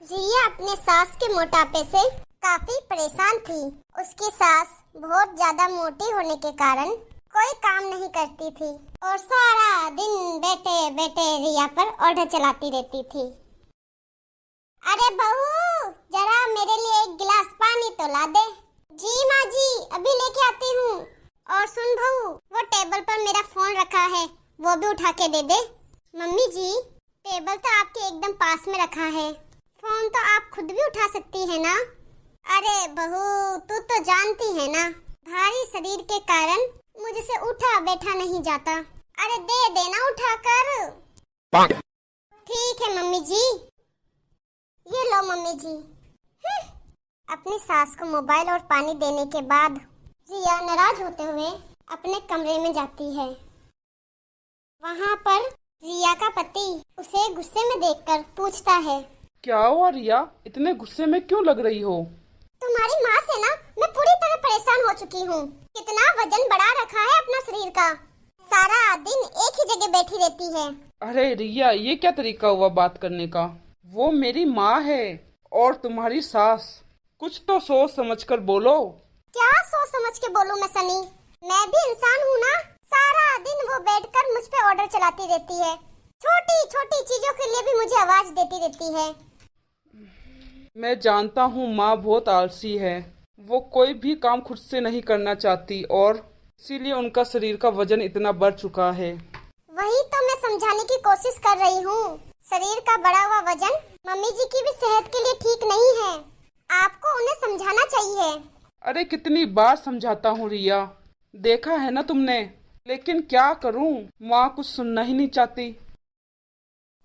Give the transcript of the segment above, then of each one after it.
रिया अपने सास के मोटापे से काफी परेशान थी। उसकी सास बहुत ज्यादा मोटी होने के कारण कोई काम नहीं करती थी और सारा दिन बैठे बैठे रिया पर ऑर्डर चलाती रहती थी। अरे बहू, जरा मेरे लिए एक गिलास पानी तो ला दे। जी माँ जी, अभी लेके आती हूँ। और सुन बहू, वो टेबल पर मेरा फोन रखा है, वो भी उठा के दे दे। मम्मी जी, टेबल तो आपके एकदम पास में रखा है, फोन तो आप खुद भी उठा सकती है ना। अरे बहू, तू तो जानती है ना, भारी शरीर के कारण मुझसे उठा बैठा नहीं जाता। अरे दे देना उठा कर। ठीक है मम्मी जी। ये लो मम्मी जी। अपनी सास को मोबाइल और पानी देने के बाद रिया नाराज होते हुए अपने कमरे में जाती है। वहाँ पर रिया का पति उसे गुस्से में देखकर पूछता है, क्या हुआ रिया, इतने गुस्से में क्यों लग रही हो? तुम्हारी माँ से ना मैं पूरी तरह परेशान हो चुकी हूँ। कितना वजन बढ़ा रखा है अपना शरीर का, सारा दिन एक ही जगह बैठी रहती है। अरे रिया, ये क्या तरीका हुआ बात करने का? वो मेरी माँ है और तुम्हारी सास, कुछ तो सोच समझ कर बोलो। क्या सोच समझ के बोलूं मैं सनी? मैं भी इंसान हूँ ना। सारा दिन वो बैठकर मुझ पे ऑर्डर चलाती रहती है, छोटी छोटी चीजों के लिए भी मुझे आवाज देती रहती है। मैं जानता हूँ माँ बहुत आलसी है, वो कोई भी काम खुद से नहीं करना चाहती और इसीलिए उनका शरीर का वजन इतना बढ़ चुका है। वही तो मैं समझाने की कोशिश कर रही हूँ। शरीर का बढ़ा हुआ वजन मम्मी जी की भी सेहत के लिए ठीक नहीं है, आपको उन्हें समझाना चाहिए। अरे कितनी बार समझाता हूँ रिया, देखा है ना तुमने, लेकिन क्या करूँ, माँ कुछ सुनना ही नहीं चाहती।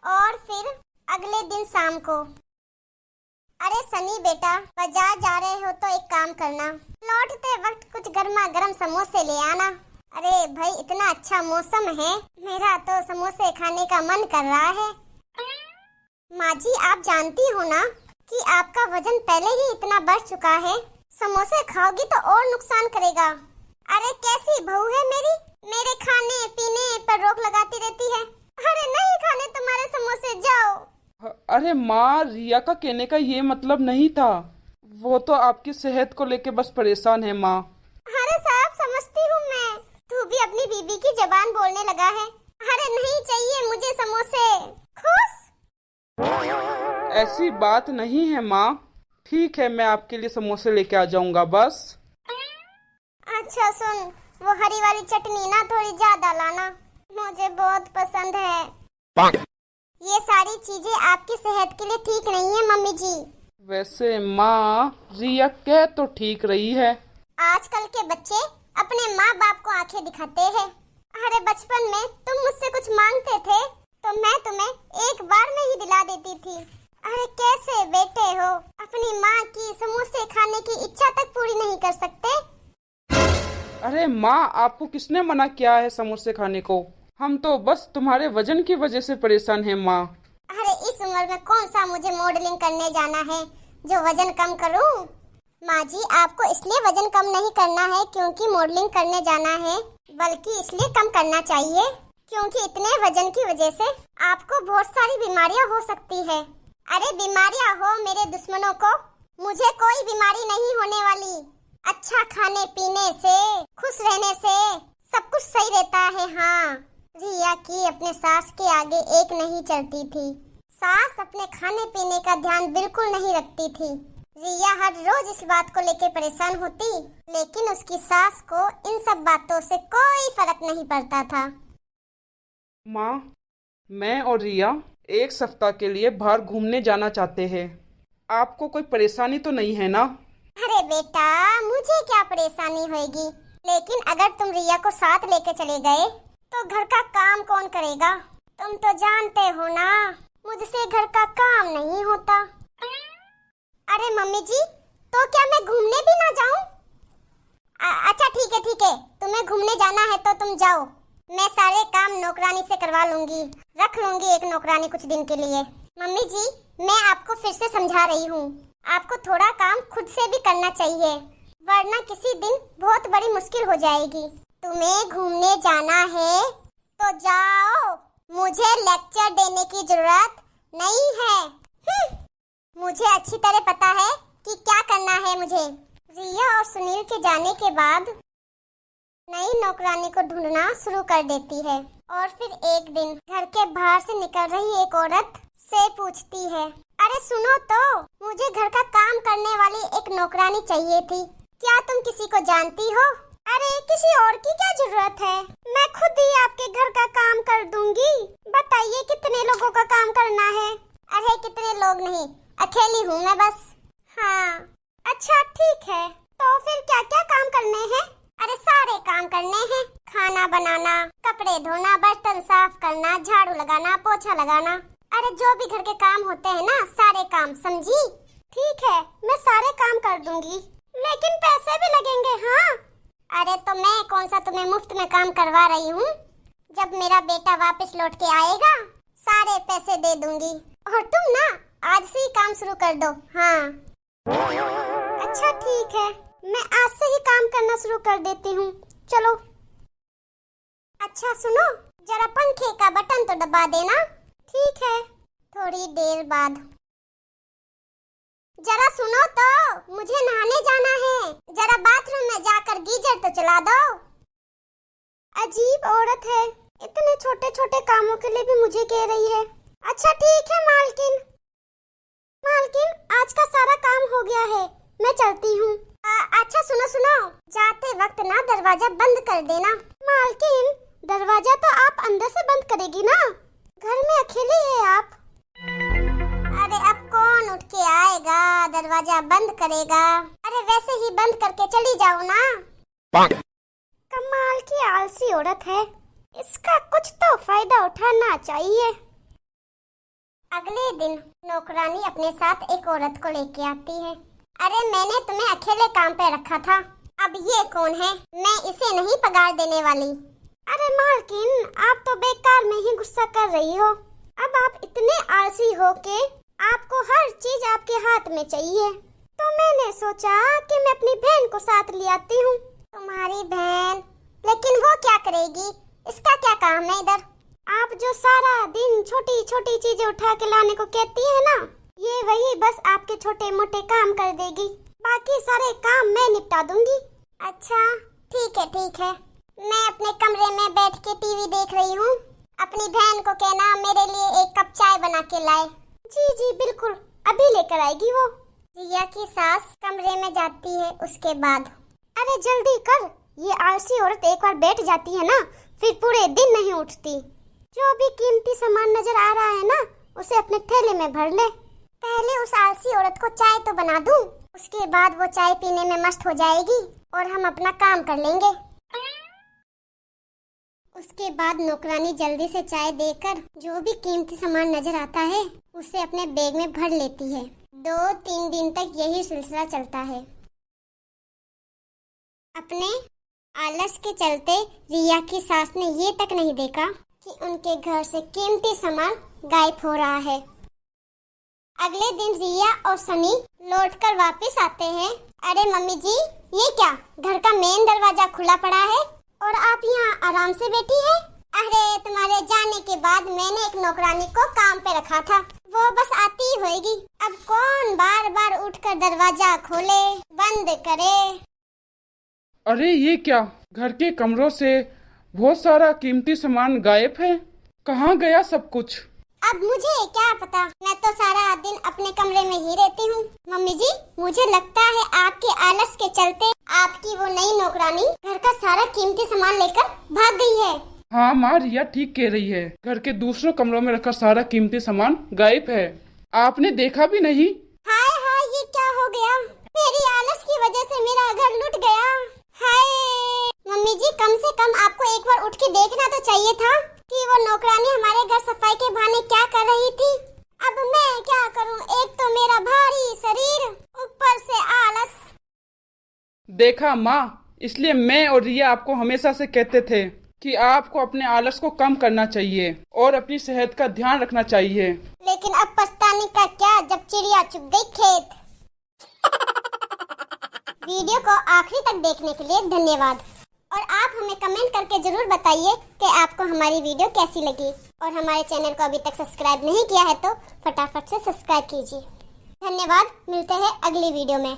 और फिर अगले दिन शाम को, अरे सनी बेटा, बाजार जा रहे हो तो एक काम करना, लौटते वक्त कुछ गर्मा गर्म समोसे ले आना। अरे भाई, इतना अच्छा मौसम है, मेरा तो समोसे खाने का मन कर रहा है। माँ जी, आप जानती हो ना कि आपका वजन पहले ही इतना बढ़ चुका है, समोसे खाओगी तो और नुकसान करेगा। अरे कैसी बहू है मेरी, मेरे खाने पीने पर रोक लगाती रहती है। अरे नहीं खाने तुम्हारे समोसे, जाओ। अरे माँ, रिया का कहने का ये मतलब नहीं था, वो तो आपकी सेहत को लेके बस परेशान है माँ। अरे साहब, समझती हूँ मैं, तू भी अपनी बीबी की जबान बोलने लगा है। अरे नहीं चाहिए मुझे समोसे, खुश। ऐसी बात नहीं है माँ, ठीक है मैं आपके लिए समोसे लेके आ जाऊंगा बस। अच्छा सुन, वो हरी वाली चटनी ना थोड़ी ज्यादा लाना, मुझे बहुत पसंद है। ये सारी चीजें आपकी सेहत के लिए ठीक नहीं है मम्मी जी। वैसे माँ, रिया कह तो ठीक रही है। आजकल के बच्चे अपने माँ बाप को आंखें दिखाते हैं। अरे बचपन में तुम मुझसे कुछ मांगते थे तो मैं तुम्हें एक बार में ही दिला देती थी। अरे कैसे बेटे हो, अपनी माँ की समोसे खाने की इच्छा तक पूरी नहीं कर सकते। अरे माँ, आपको किसने मना किया है समोसे खाने को? हम तो बस तुम्हारे वजन की वजह से परेशान हैं माँ। अरे इस उम्र में कौन सा मुझे मॉडलिंग करने जाना है जो वजन कम करूं? माँ जी, आपको इसलिए वजन कम नहीं करना है क्योंकि मॉडलिंग करने जाना है, बल्कि इसलिए कम करना चाहिए क्योंकि इतने वजन की वजह से आपको बहुत सारी बीमारियां हो सकती है। अरे बीमारियां हो मेरे दुश्मनों को, मुझे कोई बीमारी नहीं होने वाली। अच्छा खाने पीने से, खुश रहने से सब कुछ सही रहता है। हाँ, रिया की अपने सास के आगे एक नहीं चलती थी। सास अपने खाने पीने का ध्यान बिल्कुल नहीं रखती थी। रिया हर रोज इस बात को लेकर परेशान होती, लेकिन उसकी सास को इन सब बातों से कोई फर्क नहीं पड़ता था। माँ, मैं और रिया एक सप्ताह के लिए बाहर घूमने जाना चाहते हैं, आपको कोई परेशानी तो नहीं है ना? अरे बेटा, मुझे क्या परेशानी होगी, लेकिन अगर तुम रिया को साथ लेके चले गए तो घर का काम कौन करेगा? तुम तो जानते हो ना, मुझसे घर का काम नहीं होता। अरे मम्मी जी, तो क्या मैं घूमने भी ना जाऊं? अच्छा ठीक है ठीक है, तुम्हें घूमने जाना है तो तुम जाओ, मैं सारे काम नौकरानी से करवा लूंगी, रख लूंगी एक नौकरानी कुछ दिन के लिए। मम्मी जी, मैं आपको फिर से समझा रही हूँ, आपको थोड़ा काम खुद से भी करना चाहिए, वरना किसी दिन बहुत बड़ी मुश्किल हो जाएगी। तुम्हें घूमने जाना है तो जाओ, मुझे लेक्चर देने की जरूरत नहीं है। मुझे अच्छी तरह पता है कि क्या करना है मुझे। रिया और सुनील के जाने के बाद नई नौकरानी को ढूंढना शुरू कर देती है और फिर एक दिन घर के बाहर से निकल रही एक औरत से पूछती है, अरे सुनो तो, मुझे घर का काम करने वाली एक नौकरानी चाहिए थी, क्या तुम किसी को जानती हो? अरे किसी और की क्या जरूरत है, मैं खुद ही आपके घर का काम कर दूंगी। बताइए कितने लोगों का काम करना है? अरे कितने लोग नहीं, अकेली हूँ मैं बस। हाँ अच्छा ठीक है, तो फिर क्या क्या काम करने हैं? अरे सारे काम करने हैं, खाना बनाना, कपड़े धोना, बर्तन साफ करना, झाड़ू लगाना, पोछा लगाना, अरे जो भी घर के काम होते हैं ना, सारे काम, समझी? ठीक है, मैं सारे काम कर दूंगी, लेकिन पैसे भी लगेंगे। हाँ अरे तो मैं कौन सा तुम्हें मुफ्त में काम करवा रही हूँ, जब मेरा बेटा वापस लौट के आएगा सारे पैसे दे दूंगी, और तुम ना आज से ही काम शुरू कर दो। हाँ अच्छा ठीक है, मैं आज से ही काम करना शुरू कर देती हूँ, चलो। अच्छा सुनो, जरा पंखे का बटन तो दबा देना। ठीक है। थोड़ी देर बाद, जरा सुनो तो, मुझे नहाने जाना है, जरा बाथरूम में जाकर गीजर तो चला दो। अजीब औरत है, इतने छोटे छोटे कामों के लिए भी मुझे कह रही है। अच्छा ठीक है मालकिन। मालकिन आज का सारा काम हो गया है, मैं चलती हूँ। अच्छा सुनो सुनो, जाते वक्त ना दरवाजा बंद कर देना। मालकिन दरवाजा तो आप अंदर से बंद करेगी ना, घर में अकेले है आप। अरे अब कौन उठ के आएगा, दरवाजा बंद करेगा। अरे वैसे ही बंद करके चली जाओ ना। कमाल की आलसी औरत है, इसका कुछ तो फायदा उठाना चाहिए। अगले दिन नौकरानी अपने साथ एक औरत को लेके आती है। अरे मैंने तुम्हें अकेले काम पे रखा था, अब ये कौन है? मैं इसे नहीं पगार देने वाली। अरे मालकिन आप तो बेकार में ही गुस्सा कर रही हो। अब आप इतने आलसी हो के आपको हर चीज आपके हाथ में चाहिए, तो मैंने सोचा कि मैं अपनी बहन को साथ ले आती हूँ। तुम्हारी बहन? लेकिन वो क्या करेगी, इसका क्या काम है इधर? आप जो सारा दिन छोटी छोटी चीजें उठा के लाने को कहती है ना, ये वही बस आपके छोटे मोटे काम कर देगी, बाकी सारे काम मैं निपटा दूंगी। अच्छा ठीक है, मैं अपने कमरे में बैठ के टीवी देख रही हूँ, अपनी बहन को कहना मेरे लिए एक कप चाय बना के लाए। जी बिल्कुल, अभी लेकर आएगी वो। रिया की सास कमरे में जाती है उसके बाद। अरे जल्दी कर, ये आलसी औरत एक बार बैठ जाती है ना, फिर पूरे दिन नहीं उठती। जो भी कीमती सामान नजर आ रहा है ना, उसे अपने थैले में भर ले। पहले उस आलसी औरत को चाय तो बना दूं, उसके बाद वो चाय पीने में मस्त हो जाएगी और हम अपना काम कर लेंगे। उसके बाद नौकरानी जल्दी से चाय देकर जो भी कीमती सामान नजर आता है उसे अपने बैग में भर लेती है। 2-3 दिन तक यही सिलसिला चलता है। अपने आलस के चलते रिया की सास ने ये तक नहीं देखा कि उनके घर से कीमती सामान गायब हो रहा है। अगले दिन रिया और सनी लौटकर वापस आते हैं। अरे मम्मी जी, ये क्या, घर का मेन दरवाजा खुला पड़ा है और आप यहाँ आराम से बैठी हैं? अरे तुम्हारे जाने के बाद मैंने एक नौकरानी को काम पे रखा था, वो बस आती ही होगी। अब कौन बार बार उठकर दरवाजा खोले बंद करे। अरे ये क्या, घर के कमरों से बहुत सारा कीमती सामान गायब है, कहाँ गया सब कुछ? अब मुझे क्या पता, मैं तो सारा दिन अपने कमरे में ही रहती हूँ। मम्मी जी, मुझे लगता है आपके आलस के चलते आपकी वो नई नौकरानी घर का सारा कीमती सामान लेकर भाग गई है। हाँ माँ, रिया ठीक कह रही है, घर के दूसरों कमरों में रखा सारा कीमती सामान गायब है। आपने देखा भी नहीं? हाय हाय, ये क्या हो गया, मेरी आलस की वजह से मेरा घर लुट गया। हाय मम्मी जी, कम से कम आपको एक बार उठ के देखना तो चाहिए था कि वो नौकरानी हमारे घर सफाई के बहाने क्या कर रही थी। अब मैं क्या करूं, एक तो मेरा भारी शरीर, ऊपर से आलस। देखा माँ, इसलिए मैं और रिया आपको हमेशा से कहते थे कि आपको अपने आलस को कम करना चाहिए और अपनी सेहत का ध्यान रखना चाहिए। लेकिन अब पछताने का क्या, जब चिड़िया चुग गई खेत। वीडियो को आखिरी तक देखने के लिए धन्यवाद, और आप हमें कमेंट करके जरूर बताइए कि आपको हमारी वीडियो कैसी लगी, और हमारे चैनल को अभी तक सब्सक्राइब नहीं किया है तो फटाफट से सब्सक्राइब कीजिए। धन्यवाद, मिलते हैं अगली वीडियो में।